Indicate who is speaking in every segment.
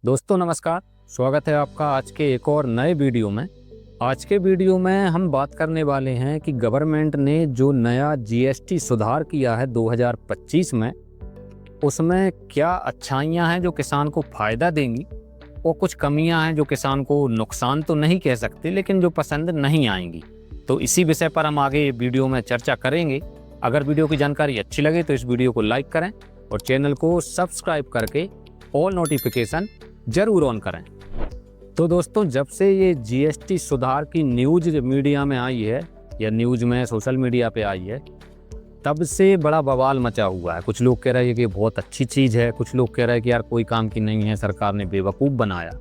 Speaker 1: दोस्तों नमस्कार। स्वागत है आपका आज के एक और नए वीडियो में। आज के वीडियो में हम बात करने वाले हैं कि गवर्नमेंट ने जो नया जीएसटी सुधार किया है 2025 में, उसमें क्या अच्छाइयाँ हैं जो किसान को फ़ायदा देंगी और कुछ कमियां हैं जो किसान को नुकसान तो नहीं कह सकते लेकिन जो पसंद नहीं आएंगी। तो इसी विषय पर हम आगे वीडियो में चर्चा करेंगे। अगर वीडियो की जानकारी अच्छी लगे तो इस वीडियो को लाइक करें और चैनल को सब्सक्राइब करके ऑल नोटिफिकेशन जरूर ऑन करें। तो दोस्तों, जब से ये जीएसटी सुधार की न्यूज़ मीडिया में आई है या न्यूज़ में सोशल मीडिया पे आई है, तब से बड़ा बवाल मचा हुआ है। कुछ लोग कह रहे हैं कि बहुत अच्छी चीज़ है, कुछ लोग कह रहे हैं कि यार कोई काम की नहीं है, सरकार ने बेवकूफ़ बनाया।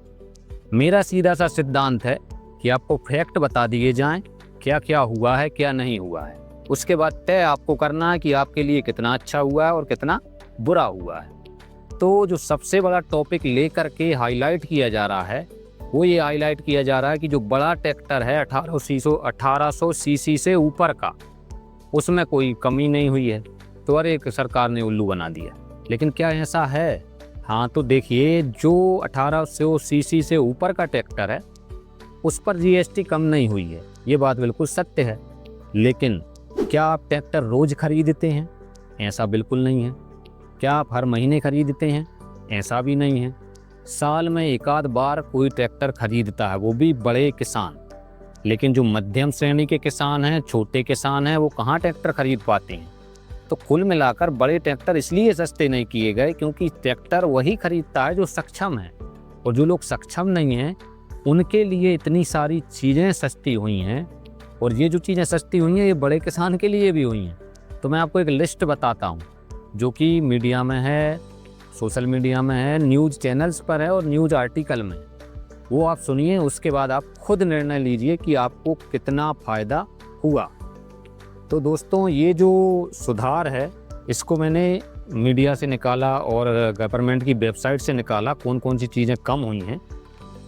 Speaker 1: मेरा सीधा सा सिद्धांत है कि आपको फैक्ट बता दिए जाएं, क्या क्या हुआ है क्या नहीं हुआ है, उसके बाद तय आपको करना है कि आपके लिए कितना अच्छा हुआ है और कितना बुरा हुआ है। तो जो सबसे बड़ा टॉपिक लेकर के हाईलाइट किया जा रहा है वो ये हाईलाइट किया जा रहा है कि जो बड़ा ट्रैक्टर है 1800 सीसी से ऊपर का, उसमें कोई कमी नहीं हुई है। तो अरे सरकार ने उल्लू बना दिया। लेकिन क्या ऐसा है? हाँ, तो देखिए, जो 1800 सीसी से ऊपर का ट्रैक्टर है उस पर जीएसटी कम नहीं हुई है, ये बात बिल्कुल सत्य है। लेकिन क्या आप ट्रैक्टर रोज़ खरीदते हैं? ऐसा बिल्कुल नहीं है। क्या आप हर महीने खरीदते हैं? ऐसा भी नहीं है। साल में एक आध बार कोई ट्रैक्टर खरीदता है, वो भी बड़े किसान। लेकिन जो मध्यम श्रेणी के किसान हैं, छोटे किसान हैं, वो कहाँ ट्रैक्टर खरीद पाते हैं। तो कुल मिलाकर बड़े ट्रैक्टर इसलिए सस्ते नहीं किए गए क्योंकि ट्रैक्टर वही खरीदता है जो सक्षम है, और जो लोग सक्षम नहीं हैं उनके लिए इतनी सारी चीज़ें सस्ती हुई हैं। और ये जो चीज़ें सस्ती हुई हैं ये बड़े किसान के लिए भी हुई हैं। तो मैं आपको एक लिस्ट बताता हूँ जो कि मीडिया में है, सोशल मीडिया में है, न्यूज़ चैनल्स पर है और न्यूज़ आर्टिकल में। वो आप सुनिए, उसके बाद आप खुद निर्णय लीजिए कि आपको कितना फ़ायदा हुआ। तो दोस्तों, ये जो सुधार है इसको मैंने मीडिया से निकाला और गवर्नमेंट की वेबसाइट से निकाला, कौन कौन सी चीज़ें कम हुई हैं।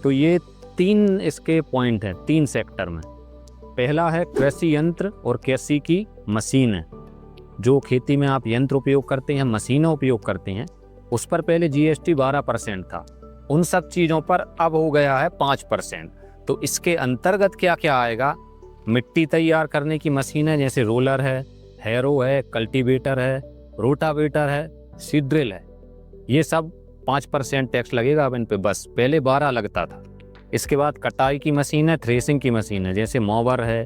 Speaker 1: तो ये 3 इसके पॉइंट हैं, 3 सेक्टर में। पहला है कृषि यंत्र और कृषि की मशीनें। जो खेती में आप यंत्र उपयोग करते हैं, मशीनें उपयोग करते हैं, उस पर पहले जीएसटी 12% था। उन सब चीज़ों पर अब हो गया है 5%। तो इसके अंतर्गत क्या क्या आएगा? मिट्टी तैयार करने की मशीनें जैसे रोलर है, हैरो है, कल्टीवेटर है, रोटावेटर है, सीड ड्रिल है, ये सब 5% टैक्स लगेगा अब इन पे। बस पहले 12 लगता था। इसके बाद कटाई की मशीन है, थ्रेसिंग की मशीन है, जैसे मोवर है,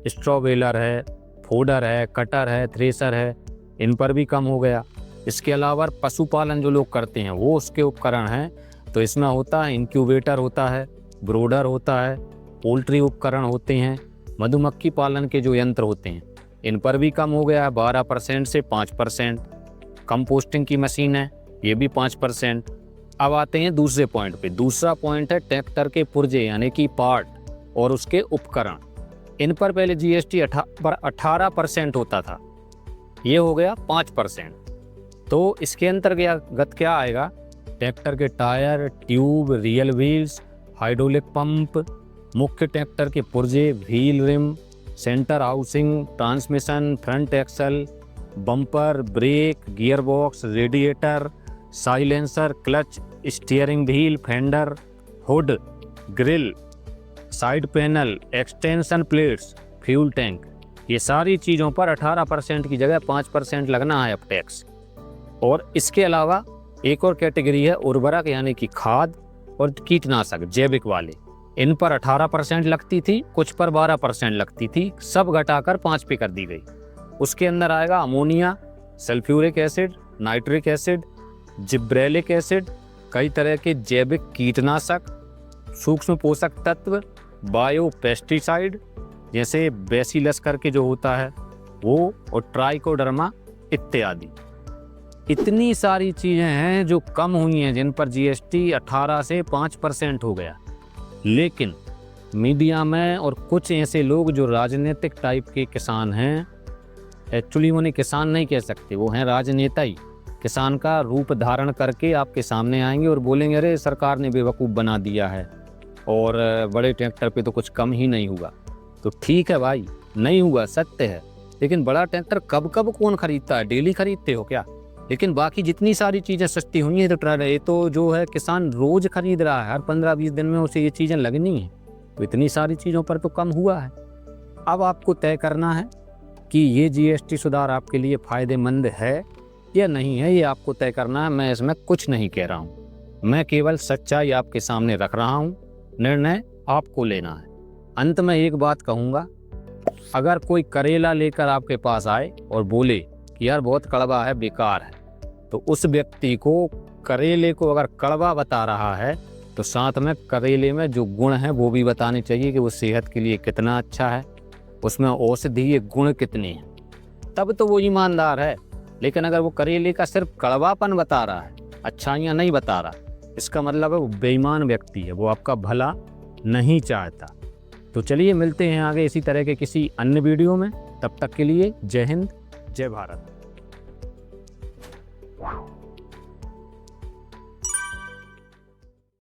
Speaker 1: स्ट्रॉ बेलर है, फोडर है, कटर है, थ्रेसर है, इन पर भी कम हो गया। इसके अलावा पशुपालन जो लोग करते हैं वो उसके उपकरण हैं। तो इसमें होता है इंक्यूबेटर होता है, ब्रोडर होता है, पोल्ट्री उपकरण होते हैं, मधुमक्खी पालन के जो यंत्र होते हैं, इन पर भी कम हो गया है 12% से 5%। कंपोस्टिंग की मशीन है, ये भी 5%। अब आते हैं दूसरे पॉइंट पे। दूसरा पॉइंट है ट्रैक्टर के पुर्जे यानी कि पार्ट और उसके उपकरण। इन पर पहले जीएसटी 18% होता था, ये हो गया 5%। तो इसके अंतर्गत क्या आएगा? ट्रैक्टर के tyre, tube, rear wheels, hydraulic pump, मुख्य ट्रैक्टर के पुर्जे, wheel rim, centre housing, transmission, front axle, bumper, brake, gear box, radiator, silencer, clutch, steering wheel, fender, hood, grille, side panel, extension plates, fuel tank, ये सारी चीज़ों पर 18% की जगह 5% लगना है अब टैक्स। और इसके अलावा एक और कैटेगरी है उर्वरक यानी कि खाद और कीटनाशक जैविक वाले। इन पर 18% लगती थी, कुछ पर 12% लगती थी, सब घटाकर 5 पे कर दी गई। उसके अंदर आएगा ammonia, sulphuric acid, nitric acid, gibberellic acid, कई तरह के जैविक कीटनाशक, सूक्ष्म पोषक तत्व, बायो पेस्टिसाइड जैसे बेसिलस करके जो होता है वो, और ट्राइकोडर्मा इत्यादि। इतनी सारी चीज़ें हैं जो कम हुई हैं, जिन पर जीएसटी 18 से 5% हो गया। लेकिन मीडिया में और कुछ ऐसे लोग जो राजनीतिक टाइप के किसान हैं, एक्चुअली उन्हें किसान नहीं कह सकते, वो हैं राजनेता ही, किसान का रूप धारण करके आपके सामने आएंगे और बोलेंगे अरे सरकार ने बेवकूफ़ बना दिया है और बड़े ट्रैक्टर पे तो कुछ कम ही नहीं हुआ। तो ठीक है भाई, नहीं हुआ, सत्य है। लेकिन बड़ा ट्रैक्टर कब कब कौन खरीदता है? डेली खरीदते हो क्या? लेकिन बाकी जितनी सारी चीज़ें सस्ती हुई हैं तो ये तो जो है किसान रोज़ खरीद रहा है, हर 15-20 दिन में उसे ये चीज़ें लगनी है, तो इतनी सारी चीज़ों पर तो कम हुआ है। अब आपको तय करना है कि ये जीएसटी सुधार आपके लिए फ़ायदेमंद है या नहीं है, ये आपको तय करना है। मैं इसमें कुछ नहीं कह रहा हूँ, मैं केवल सच्चाई आपके सामने रख रहा हूँ, निर्णय आपको लेना है। अंत में एक बात कहूँगा, अगर कोई करेला लेकर आपके पास आए और बोले कि यार बहुत कड़वा है, बेकार है, तो उस व्यक्ति को करेले को अगर कड़वा बता रहा है तो साथ में करेले में जो गुण हैं वो भी बताने चाहिए कि वो सेहत के लिए कितना अच्छा है, उसमें औषधीय गुण कितने हैं, तब तो वो ईमानदार है। लेकिन अगर वो करेले का सिर्फ कड़वापन बता रहा है, अच्छाइयाँ नहीं बता रहा, इसका मतलब है वो बेईमान व्यक्ति है, वो आपका भला नहीं चाहता। तो चलिए मिलते हैं आगे इसी तरह के किसी अन्य वीडियो में, तब तक के लिए जय हिंद, जय भारत।